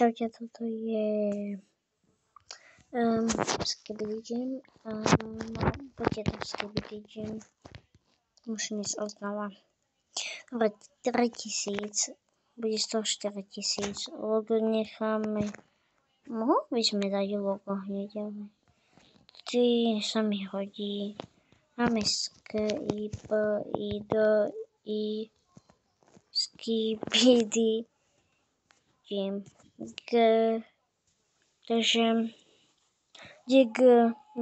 Čaute, toto je Skibidi Gym. Bude to Skibidi Gym. Musím ísť odznova. Dobre, 3000. Bude z toho 4000. Logo necháme. Mohli by sme dať logo hneď, ale 3 sa mi hodí. Máme Skibidi Gym. Takže Dig,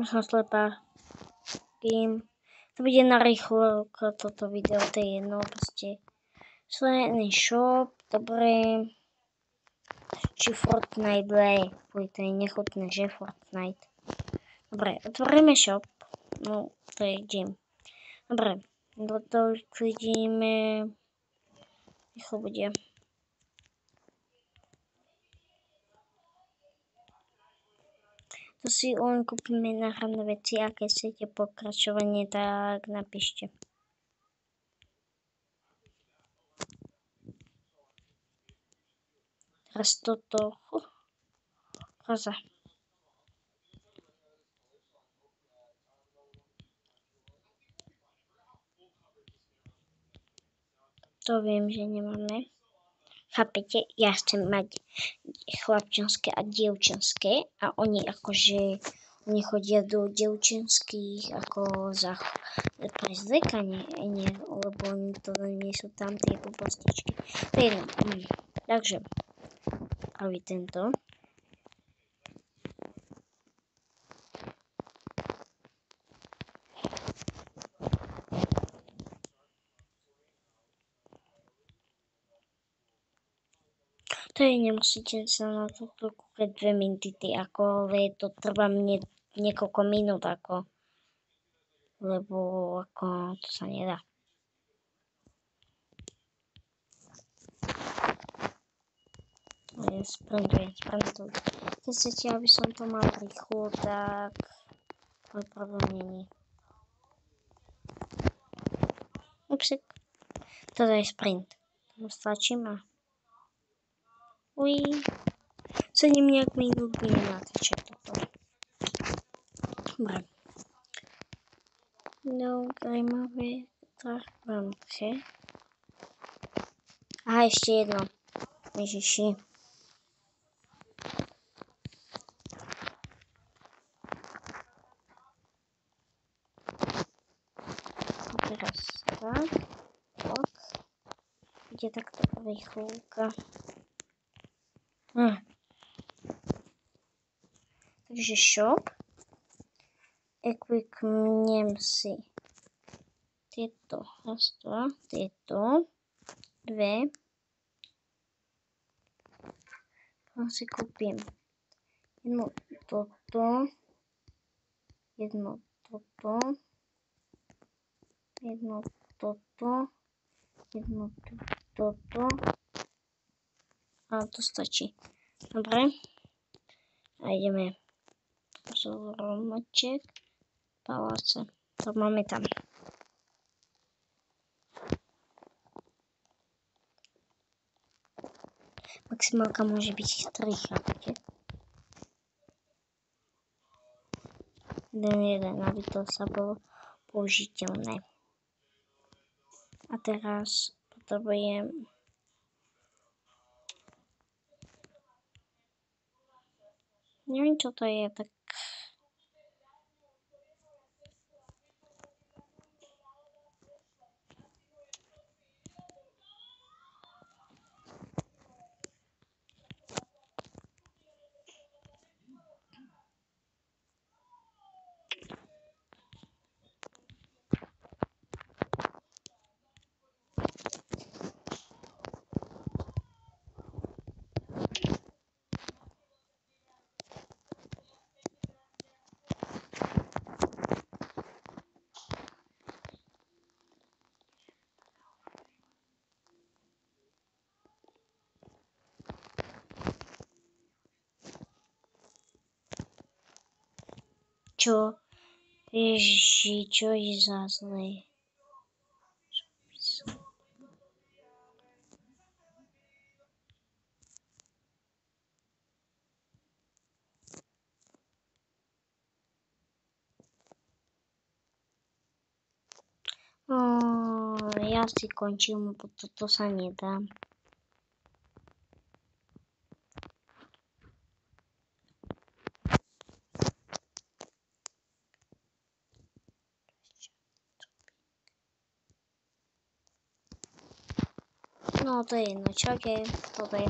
som slepá. Gym. To bude na rýchlo toto video, to je jedno proste. Slený shop, dobre. Či Fortnite, to je nechutné, že Fortnite. Dobre, otvoríme shop. No, to je gym. Dobre, toto vidíme. Rýchlo bude. To si len kúpime náhradné veci, aké chcete pokračovanie, tak napíšte. Teraz toto. Koza. To viem, že nemáme. Chápete? Ja chcem mať chlapčenské a dievčenské a oni akože oni chodia do dievčenských ako za prezliekanie, lebo oni to nie sú tam tie postičky. To je jedno. Takže prvý tento. To je, nemusíte sa na toto kúkať 2 minúty, ako, ale to trvá mne niekoľko minút, ako, lebo ako, to sa nedá. Sprintujem. Keď chcete, aby som to mal rýchlo, tak môj problém není. Upsik. Toto je sprint. To stačí ma. Uj. 7 nejak minút budem natáčať toto. Dobre. No, zajímavé. Tak mám vše. Aha, ešte jedno. Ježiši. Teraz tak. Ok. Ide takto rýchlka. Takže shop. Ekvipnem si tieto. Raz, dva. Tieto. 2. Potom si kúpim jedno toto. Jedno toto. Jedno toto. Jedno toto. A to stačí. Dobre. A ideme. Zromaček. Paláce. To máme tam. Maximálka môže byť 3, chápete? Jeden, aby to sa bolo použiteľné. A teraz potrebujem neviem, čo to je, tak čo? Ježiši, čo je za zlé? ale ja si končím, bo toto sa nedá. No to je jedno, čaute, toto je